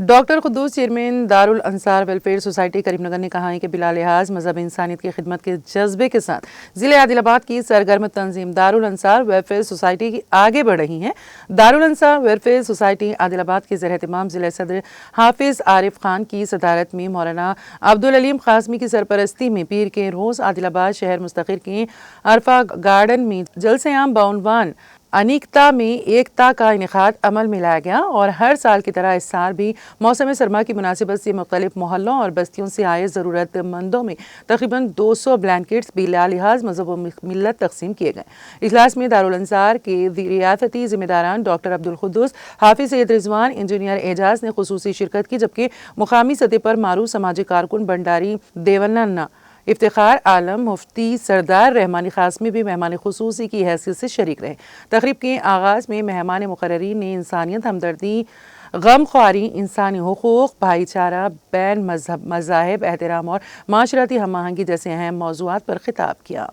Doctor قدوس chairman دارالانصار welfare society کریم نگر نے کہا ہے کہ بلا لحاظ مذہب انسانیت کی خدمت کے جذبے کے ساتھ ضلع عادل آباد کی سرگرم تنظیم دارالانصار ویلفیئر سوسائٹی آگے بڑھ رہی ہے۔ دارالانصار ویلفیئر سوسائٹی عادل آباد کے زیر اہتمام ضلع صدر حافظ عارف خان کی صدارت میں مولانا عبدالعلیم قاسمی کی سرپرستی میں پیر کے روز عادل آباد شہر مستقر کے عرفہ گارڈن میں جلسہ عام بعنوان انیکتا میں ایکتا کا انعقاد عمل میں لایا گیا اور ہر سال کی طرح اس سال بھی موسم سرما کی مناسبت سے مختلف محلوں اور بستیوں سے آئے ضرورت مندوں میں تقریباً 200 بلینکٹس بلا لحاظ مذہب و ملت تقسیم کیے گئے۔ اجلاس میں دارالانصار کے ریاستی ذمہ داران ڈاکٹر عبدالقدوس، حافظ سید رضوان، انجینئر اعجاز نے خصوصی شرکت کی، جبکہ مقامی سطح پر معروف سماجی کارکن بنڈاری دیوننا افتخار عالم، مفتی سردار رحمانی قاسمی بھی مہمان خصوصی کی حیثیت سے شریک رہے۔ تقریب کے آغاز میں مہمان مقررین نے انسانیت، ہمدردی، غم خواری، انسانی حقوق، بھائی چارہ، بین مذاہب، احترام اور معاشرتی ہم آہنگی جیسے اہم موضوعات پر خطاب کیا۔